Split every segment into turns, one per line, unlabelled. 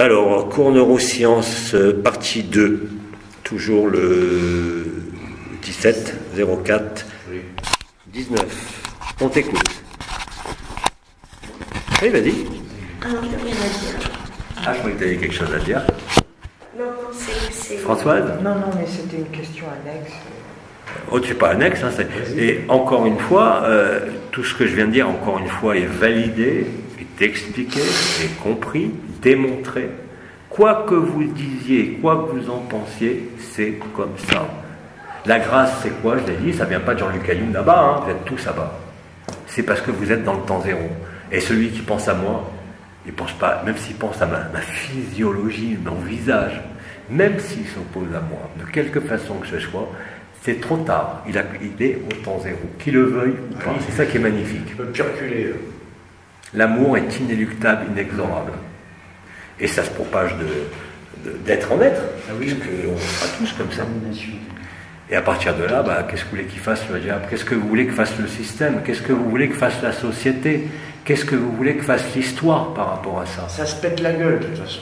Alors, cours neurosciences, partie 2, toujours le 17 04 19. On t'écoute. Oui, vas-y.
Alors, j'ai rien à dire.
Ah, je croyais que tu avais quelque chose à dire.
Non, c'est...
Françoise?
Non, mais c'était une question annexe.
Oh, c'est pas annexe, hein, et encore une fois, tout ce que je viens de dire, encore une fois, est validé, est expliqué, est compris, démontré. Quoi que vous disiez, quoi que vous en pensiez, c'est comme ça. La grâce, c'est quoi? Je l'ai dit, ça vient pas de Jean-Luc Ayoun là-bas, hein, vous êtes tous là-bas. C'est parce que vous êtes dans le temps zéro. Et celui qui pense à moi, il pense pas, même s'il pense à ma physiologie, mon visage, même s'il s'oppose à moi, de quelque façon que ce soit, c'est trop tard. Il est au temps zéro. Qu'il le veuille ou pas. C'est ça qui est magnifique.
Il peut perculer.
L'amour est inéluctable, inexorable. Et ça se propage d'être en être.
Ah oui.
Puisqu'on sera tous comme ça. Et à partir de là, qu'est-ce que vous voulez qu'il fasse le diable? Qu'est-ce que vous voulez que fasse le système? Qu'est-ce que vous voulez que fasse la société? Qu'est-ce que vous voulez que fasse l'histoire par rapport à ça?
Ça se pète la gueule, de toute façon.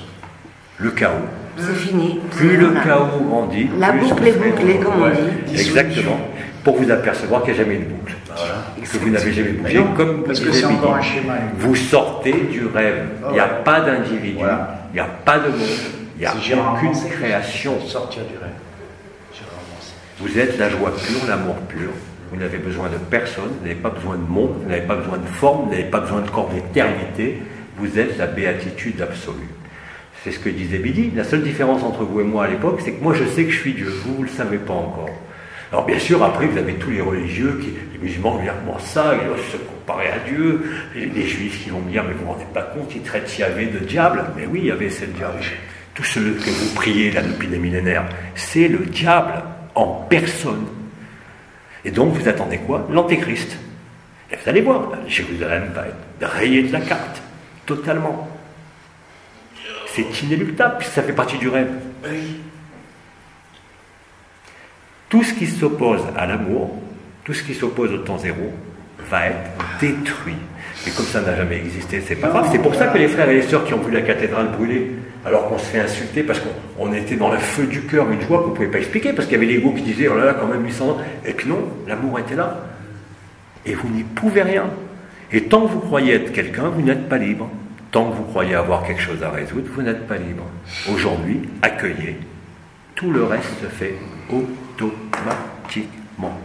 Le chaos.
C'est fini.
Plus le chaos grandit,
La
plus
boucle est bouclée, comme on dit.
Exactement. Pour vous apercevoir qu'il n'y a jamais de boucle.
Voilà.
Que vous n'avez jamais bougé. Comme
Parce
vous
que c'est
avez
encore
dit.
un schéma.
Vous sortez du rêve. Il n'y a pas d'individu.
Voilà.
Il n'y a pas de monde. Il n'y a
C'est Gérard
aucune
Manset.
création.
Sortir du rêve. Gérard Manset.
Vous êtes la joie pure, l'amour pur. Vous n'avez besoin de personne, vous n'avez pas besoin de monde, vous n'avez pas besoin de forme, vous n'avez pas besoin de corps d'éternité. Vous êtes la béatitude absolue. C'est ce que disait Bidi. La seule différence entre vous et moi à l'époque, c'est que moi je sais que je suis Dieu. Vous, vous ne le savez pas encore. Alors bien sûr, après vous avez tous les religieux, les musulmans vont dire comment ça, ils doivent se comparer à Dieu. Les juifs qui vont me dire mais vous ne vous rendez pas compte, ils traitent Yahvé de diable. Mais oui, Yahvé c'est le diable. Tout ce que vous priez là depuis des millénaires, c'est le diable en personne. Et donc vous attendez quoi? L'antéchrist. Et vous allez voir, Jérusalem va être rayée de la carte, totalement. C'est inéluctable, puisque ça fait partie du rêve. Tout ce qui s'oppose à l'amour, tout ce qui s'oppose au temps zéro, va être détruit. Et comme ça n'a jamais existé, c'est pas grave. C'est pour ça que les frères et les sœurs qui ont vu la cathédrale brûler, alors qu'on se fait insulter parce qu'on était dans le feu du cœur, une joie qu'on ne pouvait pas expliquer, parce qu'il y avait l'ego qui disait, oh là là, quand même 800 ans. Et puis non, l'amour était là. Et vous n'y pouvez rien. Et tant que vous croyez être quelqu'un, vous n'êtes pas libre. Tant que vous croyez avoir quelque chose à résoudre, vous n'êtes pas libre. Aujourd'hui, accueillez. Tout le reste se fait automatiquement.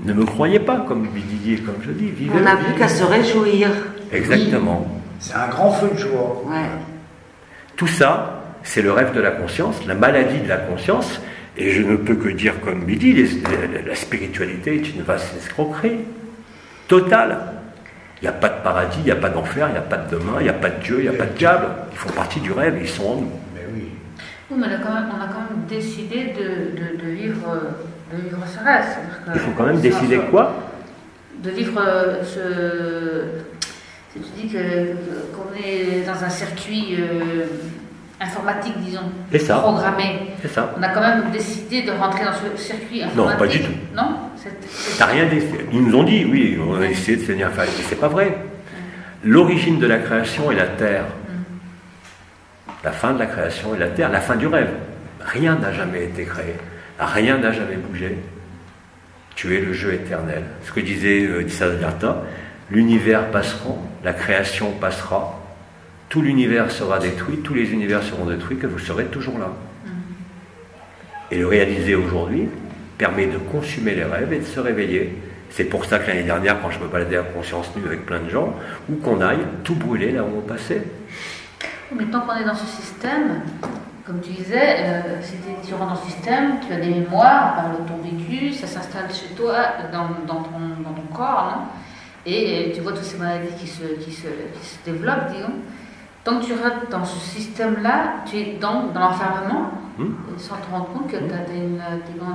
Ne me croyez pas, comme Didier, comme je dis, vivez.
On n'a plus qu'à se réjouir.
Exactement.
Oui. C'est un grand feu de joie.
Ouais.
Tout ça, c'est le rêve de la conscience, la maladie de la conscience, et je ne peux que dire comme Midi, la spiritualité est une vaste escroquerie totale. Il n'y a pas de paradis, il n'y a pas d'enfer, il n'y a pas de demain, il n'y a pas de Dieu, il n'y a pas de diable. Ils font partie du rêve, ils sont en nous.
Mais oui.
Oui, mais on a quand même décidé de vivre ce rêve.
Il faut quand même décider quoi?
De vivre tu dis qu'on est dans un circuit informatique, disons,
C'est ça.
programmé.
C'est ça.
On a quand même décidé de rentrer dans ce circuit informatique.
Non, pas du tout.
Non?
T'as rien décidé. Ils nous ont dit, oui, on a essayé de finir faire. Mais c'est pas vrai. L'origine de la création est la terre. La fin de la création est la terre, la fin du rêve. Rien n'a jamais été créé. Rien n'a jamais bougé. Tu es le jeu éternel. Ce que disait Siddhartha, l'univers passera, la création passera, tout l'univers sera détruit, tous les univers seront détruits, que vous serez toujours là. Et le réaliser aujourd'hui permet de consumer les rêves et de se réveiller. C'est pour ça que l'année dernière, quand je me baladais à conscience nue avec plein de gens, où qu'on aille, tout brûler là où on passait.
Mais tant qu'on est dans ce système, comme tu disais, si tu rentres dans ce système, tu as des mémoires, par le ton vécu, ça s'installe chez toi, dans ton corps, non? Et tu vois toutes ces maladies qui se développent, disons. Tant que tu restes dans ce système-là, tu es dans l'enfermement, sans te rendre compte que tu es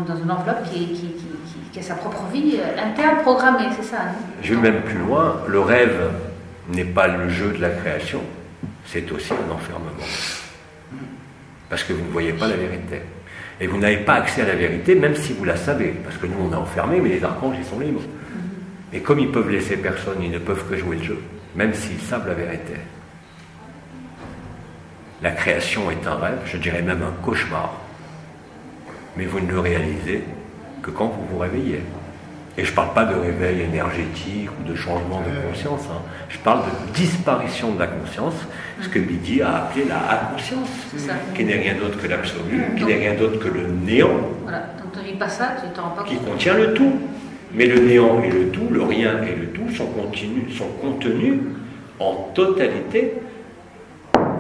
dans une enveloppe qui a sa propre vie interne programmée, c'est ça, non?
Je vais même plus loin, le rêve n'est pas le jeu de la création, c'est aussi un enfermement. Parce que vous ne voyez pas la vérité. Et vous n'avez pas accès à la vérité, même si vous la savez. Parce que nous, on est enfermés, mais les archanges, ils sont libres. Et comme ils peuvent laisser personne, ils ne peuvent que jouer le jeu, même s'ils savent la vérité. La création est un rêve, je dirais même un cauchemar. Mais vous ne le réalisez que quand vous vous réveillez. Et je ne parle pas de réveil énergétique ou de changement de conscience. Hein. Je parle de disparition de la conscience, ce que Midi a appelé la inconscience, qui n'est rien d'autre que l'absolu, qui n'est rien d'autre que le néant.
Voilà, donc tu ne vis pas ça, tu ne t'en rends pas compte.
Qui contient le tout. Mais le néant et le tout, le rien et le tout sont contenus en totalité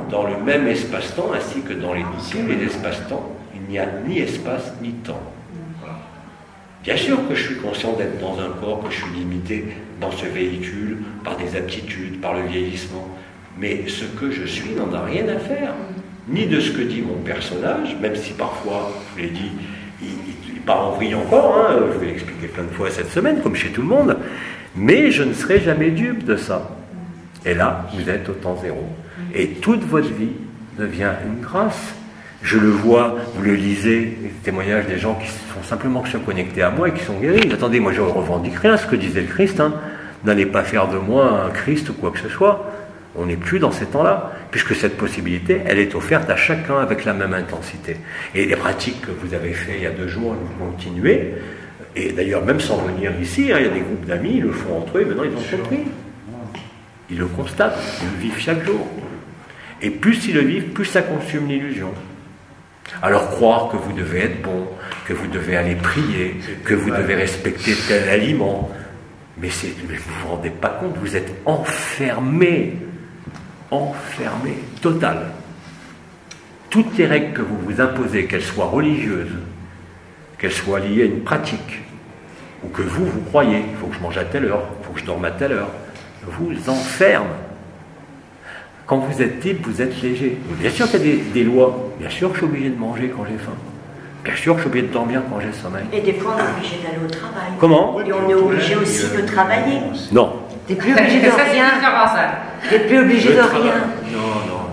dans le même espace-temps, ainsi que dans tous les espaces-temps. Il n'y a ni espace ni temps. Bien sûr que je suis conscient d'être dans un corps, que je suis limité dans ce véhicule par des aptitudes, par le vieillissement. Mais ce que je suis n'en a rien à faire. Ni de ce que dit mon personnage, même si parfois, je vous l'ai dit, il part en vrille encore, hein, je vais l'expliquer plein de fois cette semaine, comme chez tout le monde. Mais je ne serai jamais dupe de ça. Et là, vous êtes au temps zéro. Et toute votre vie devient une grâce. Je le vois, vous le lisez, les témoignages des gens qui sont simplement se connectés à moi et qui sont guéris. Attendez, moi je ne revendique rien, ce que disait le Christ. Hein. N'allez pas faire de moi un Christ ou quoi que ce soit. On n'est plus dans ces temps-là, puisque cette possibilité, elle est offerte à chacun avec la même intensité. Et les pratiques que vous avez faites il y a 2 jours, vous continuez. Et d'ailleurs, même sans venir ici, hein, il y a des groupes d'amis, ils le font entre eux, et maintenant ils ont compris. Ils le constatent, ils le vivent chaque jour. Et plus ils le vivent, plus ça consume l'illusion. Alors croire que vous devez être bon, que vous devez aller prier, que vous devez respecter tel aliment, mais vous ne vous rendez pas compte, vous êtes enfermé, total. Toutes les règles que vous vous imposez, qu'elles soient religieuses, qu'elles soient liées à une pratique, ou que vous croyez, il faut que je mange à telle heure, il faut que je dorme à telle heure, vous enferment. Quand vous êtes libre, vous êtes léger. Bien sûr qu'il y a des lois. Bien sûr que je suis obligé de manger quand j'ai faim. Bien sûr que je suis obligé de dormir quand j'ai sommeil.
Et des fois, on est obligé d'aller au travail.
Comment?
Et on est obligé aussi de travailler.
Non.
T'es plus obligé de rien. T'es plus obligé de rien.
Non.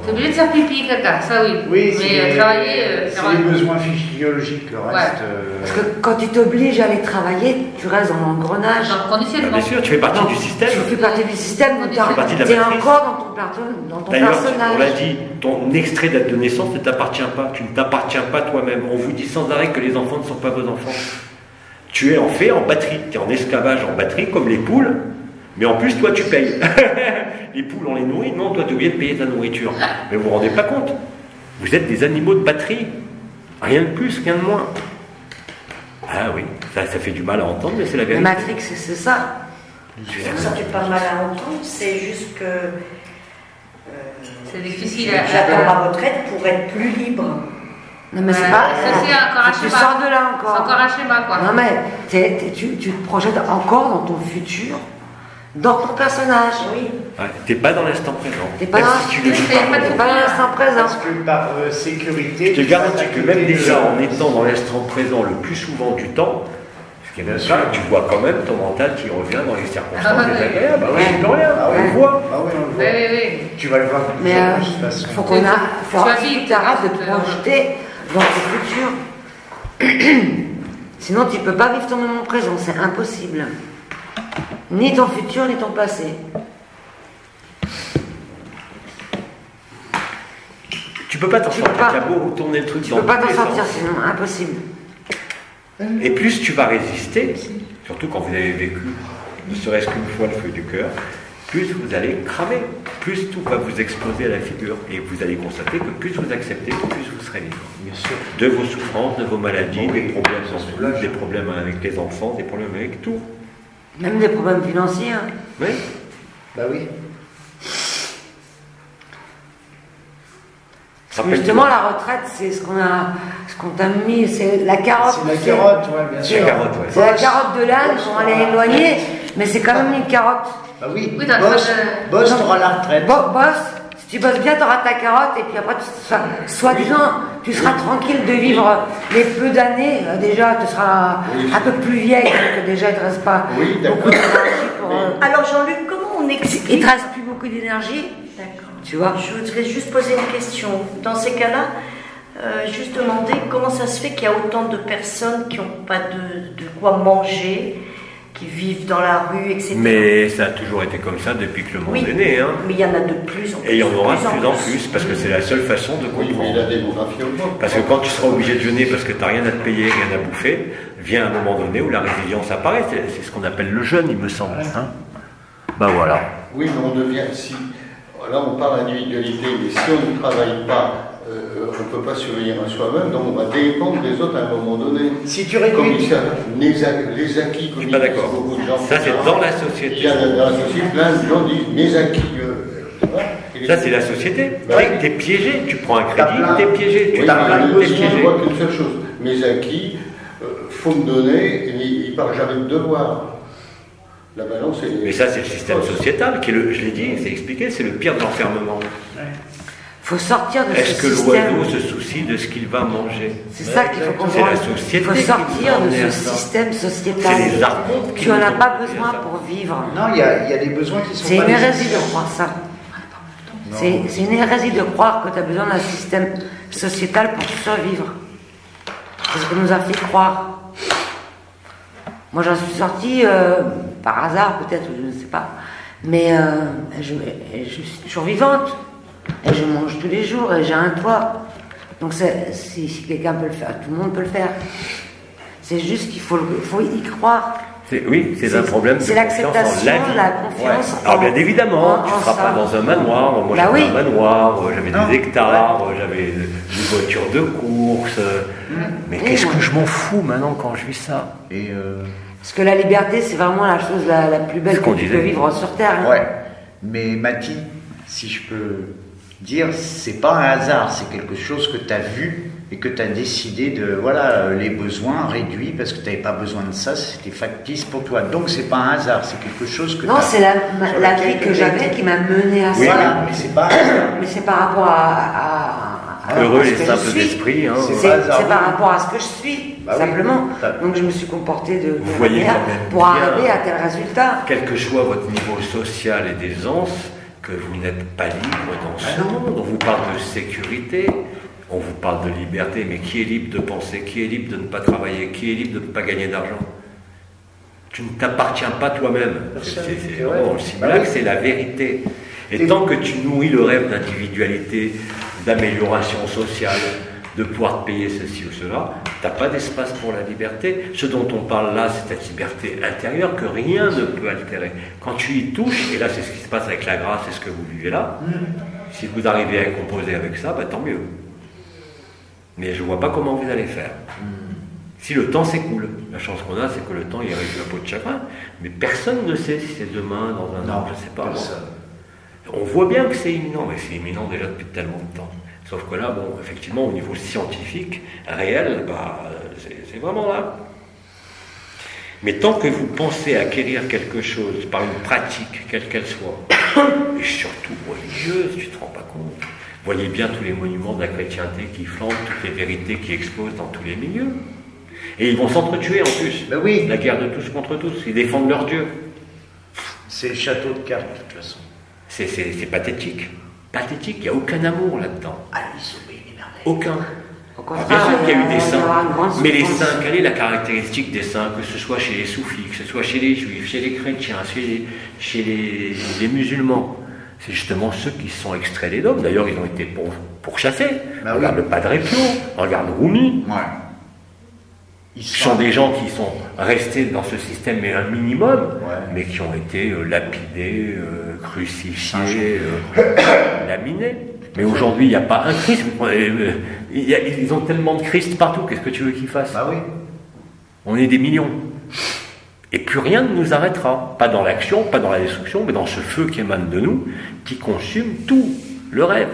T'es obligé de faire pipi, caca, ça oui.
Oui,
mais travailler,
c'est les besoins physiologiques, le reste.
Parce que quand tu t'obliges à aller travailler, tu restes dans l'engrenage.
Dans le conditionnement.
Bien sûr, tu fais partie du système.
Tu fais partie du système, tu es
matrice.
encore dans ton
D'ailleurs,
personnage.
on l'a dit, ton extrait de naissance ne t'appartient pas. Tu ne t'appartiens pas toi-même. On vous dit sans arrêt que les enfants ne sont pas vos enfants. Tu es en fait en batterie. Tu es en esclavage en batterie, comme les poules. Mais en plus, toi, tu payes. Les poules, on les nourrit. Non, toi, tu es obligé de payer ta nourriture. Mais vous ne vous rendez pas compte. Vous êtes des animaux de batterie. Rien de plus, rien de moins. Ah oui, ça fait du mal à entendre, mais c'est la vérité.
La Matrix, c'est ça.
Ça fait pas mal à entendre, c'est juste que
c'est difficile
j'attends ma retraite pour être plus libre.
Non mais c'est pas.
Ça, c'est encore un
tu
schéma.
sors de là encore.
C'est encore un schéma, quoi.
Non mais tu te projettes encore dans ton futur, dans ton personnage.
Oui.
Ouais, t'es pas dans l'instant présent.
T'es pas
Même
dans-
si tu le vis
T'es pas dans l'instant présent.
Parce que par sécurité.
Je te garantis que même déjà en étant dans l'instant présent le plus souvent du temps, ce qui est bien sûr, tu vois quand même ton mental qui revient dans les circonstances désagréables. Ah oui, tu peux rien, on le voit.
Ah oui, on le voit.
Oui.
Tu vas le voir.
Mais
de toute façon.
faut qu'on
Choisis,
tu arrêtes de te projeter dans ton futur. Sinon tu peux pas vivre ton moment présent, c'est impossible. Ni ton futur, ni ton passé.
Tu peux pas t'en
Tu
sortir,
peux pas.
tu as beau tourner le truc
Tu
dans
peux pas
tous
t'en
les
sortir
sens.
sinon, impossible.
Et plus tu vas résister, surtout quand vous avez vécu ne serait-ce qu'une fois le feu du cœur, plus vous allez cramer, plus tout va vous exploser à la figure. Et vous allez constater que plus vous acceptez, plus vous serez libre.
Bien sûr.
De vos souffrances, de vos maladies, des problèmes sans soulage, des problèmes avec les enfants, des problèmes avec tout.
Même des problèmes financiers. Hein.
Oui.
Bah oui.
Justement, la retraite, c'est ce qu'on t'a mis, c'est la carotte.
C'est la carotte, ouais, bien sûr.
La carotte, ouais.
C'est la carotte de l'âne, on va l'éloigner, mais c'est quand même une carotte.
Bah oui.
Oui, t'as
Boss,
le-
boss, t'auras la retraite.
Boss, si tu bosses bien, tu auras ta carotte, et puis après, soi-disant, tu seras tranquille de vivre les peu d'années. Déjà, tu seras un peu plus vieille, donc déjà, il ne te reste pas
Oui, d'accord.
beaucoup d'énergie pour.
Alors Jean-Luc, comment on
Il ne
explique?
te reste plus beaucoup d'énergie,
D'accord.
tu vois.
Je voudrais juste poser une question. Dans ces cas-là, juste demander comment ça se fait qu'il y a autant de personnes qui n'ont pas de quoi manger, qui vivent dans la rue, etc.
Mais ça a toujours été comme ça depuis que le monde est né. Hein.
Mais il y en a de plus en plus.
Et il y en aura de plus en plus, parce que c'est la seule façon de
Oui, mais
comprendre.
la démographie augmente.
Parce que quand tu seras obligé de jeûner parce que tu n'as rien à te payer, rien à bouffer, vient un moment donné où la résilience apparaît. C'est ce qu'on appelle le jeûne, il me semble. Hein, ben voilà.
Oui, mais on devient, si, là on parle d'individualité, mais si on ne travaille pas, on ne peut pas surveiller à soi-même, donc on va dépendre des autres à un moment donné.
Si tu
Comme
réduis.
ils savent, les acquis,
Je
comme
suis pas d'accord.
beaucoup de gens.
Ça, c'est dans la
Il
société.
y a dans la société, plein de gens disent mes acquis.
Ça, c'est la société.
Bah oui.
Tu es piégé. Tu prends un
T'as
crédit,
plein-
tu es piégé. Tu
Oui,
t'as
mais
t'es
aussi, je
piégé.
vois qu'une seule chose. Mes acquis, faut me donner, et il ne parle jamais de devoir. La balance est.
Mais ça, c'est le système sociétal qui est je l'ai dit, c'est expliqué, c'est le pire de l'enfermement.
Il faut sortir de ce
Est-ce que
système.
l'oiseau se soucie de ce qu'il va manger?
C'est ça qu'il faut
C'est
comprendre.
la société
Il faut
qui
sortir
nous
de
emmène à
ce
ça.
système sociétal.
C'est les archontes qui
Tu n'en
nous
as
ont
pas
conduit à
besoin
ça.
pour vivre.
Non, il y a des besoins qui sont
C'est
pas
une hérésie
nécessaires.
de croire ça.
Non.
C'est une hérésie de croire que tu as besoin d'un système sociétal pour survivre. C'est ce qu'on nous a fait croire. Moi, j'en suis sortie par hasard, peut-être, je ne sais pas. Mais je suis toujours vivante. Et je mange tous les jours et j'ai un toit. Donc, si quelqu'un peut le faire, tout le monde peut le faire. C'est juste qu'il faut y croire.
Oui, c'est un problème de
C'est
confiance en
l'acceptation,
la vie.
la confiance.
Alors bien évidemment,
en
tu ne seras
ça.
pas dans un manoir. Moi,
Bah
j'avais
oui.
un manoir, j'avais
Non.
des hectares, j'avais une voiture de course. Mais
Oui,
qu'est-ce
moi.
que je m'en fous maintenant quand je vis ça?
Et
Parce que la liberté, c'est vraiment la chose la plus belle
Ce qu'on
que tu
disait.
peux vivre sur Terre. hein.
ouais. Mais Mathie, si je peux dire, c'est pas un hasard, c'est quelque chose que tu as vu et que tu as décidé de, voilà, les besoins réduits parce que tu n'avais pas besoin de ça, c'était factice pour toi. Donc c'est pas un hasard, c'est quelque chose que
Non,
t'as-
c'est
sur
la
laquelle
vie
tu
que j'avais qui m'a mené à ça.
Voilà, mais c'est pas un hasard.
Mais c'est par rapport à
Heureux
ce
les
que je
simples
suis.
esprits. Hein.
C'est
C'est
pas hasard.
c'est par rapport à ce que je suis,
Bah oui.
simplement.
Ça-
Donc je me suis comportée de
Vous voyez
manière
quand même
pour
bien.
arriver à tel résultat.
Quel que soit votre niveau social et d'aisance, que vous n'êtes pas libre dans ce monde. On vous parle de sécurité, on vous parle de liberté, mais qui est libre de penser, qui est libre de ne pas travailler, qui est libre de ne pas gagner d'argent? Tu ne t'appartiens pas toi-même. C'est vraiment le simulac, c'est la vérité. Et tant que tu nourris le rêve d'individualité, d'amélioration sociale, de pouvoir te payer ceci ou cela, tu n'as pas d'espace pour la liberté. Ce dont on parle là, c'est cette liberté intérieure que rien ne peut altérer. Quand tu y touches, et là c'est ce qui se passe avec la grâce, c'est ce que vous vivez là, si vous arrivez à composer avec ça, bah, tant mieux. Mais je ne vois pas comment vous allez faire. Si le temps s'écoule, la chance qu'on a, c'est que le temps il règle la peau de chacun, mais personne ne sait si c'est demain, dans un an, je ne sais pas. On voit bien que c'est imminent, mais c'est imminent déjà depuis tellement de temps. Sauf que là, bon, effectivement, au niveau scientifique, réel, bah, c'est vraiment là. Mais tant que vous pensez acquérir quelque chose par une pratique, quelle qu'elle soit, et surtout religieuse, tu ne te rends pas compte. Voyez bien tous les monuments de la chrétienté qui flambent, toutes les vérités qui explosent dans tous les milieux. Et ils vont s'entretuer en plus.
Ben oui.
La guerre de tous contre tous. Ils défendent leur Dieu.
C'est le château de cartes, de toute façon.
C'est pathétique. Pathétique, il n'y a aucun amour là-dedans.
Ah, ils sont bien énervés.
Aucun.
Au
Alors,
contraire,
bien sûr qu'il y a eu
il
des
y aura
saints,
une grande
mais les
souffrance.
saints, quelle est la caractéristique des saints, que ce soit chez les soufis, que ce soit chez les juifs, chez les chrétiens, chez les musulmans? C'est justement ceux qui se sont extraits des dogmes. D'ailleurs, ils ont été pourchassés.
Bah
Regarde
oui.
le Padre Pio, regarde Rumi.
Ouais. Ils
Ce sont des gens qui sont restés dans ce système, mais un minimum,
Ouais.
mais qui ont été lapidés, crucifiés, laminés. Mais aujourd'hui, il n'y a pas un Christ. Ils ont tellement de Christ partout, qu'est-ce que tu veux qu'ils fassent?
Bah oui.
On est des millions. Et plus rien ne nous arrêtera. Pas dans l'action, pas dans la destruction, mais dans ce feu qui émane de nous, qui consume tout, le rêve.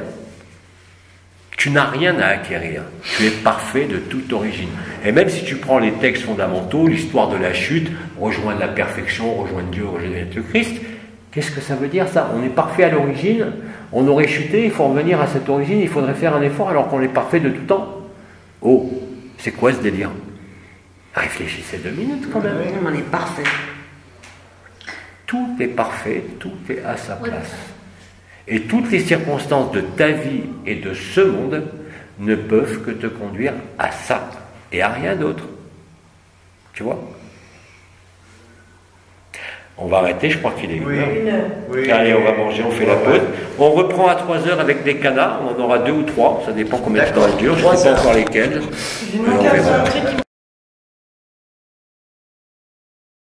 Tu n'as rien à acquérir. Tu es parfait de toute origine. Et même si tu prends les textes fondamentaux, l'histoire de la chute, rejoindre la perfection, rejoindre Dieu, rejoindre le Christ, qu'est-ce que ça veut dire ça? On est parfait à l'origine, on aurait chuté, il faut revenir à cette origine, il faudrait faire un effort alors qu'on est parfait de tout temps. Oh, c'est quoi ce délire? Réfléchissez 2 minutes quand même.
On est parfait.
Tout est parfait, tout est à sa place. Et toutes les circonstances de ta vie et de ce monde ne peuvent que te conduire à ça et à rien d'autre. Tu vois? On va arrêter, je crois qu'il est 1 heure.
Une heure.
Oui.
Allez, on va manger, on fait la pause. On reprend à 3 heures avec des canards, on en aura 2 ou 3, ça dépend combien de temps elle dure, je ne sais pas encore lesquels.
J'ai
Et on
manqué
verra.
un truc.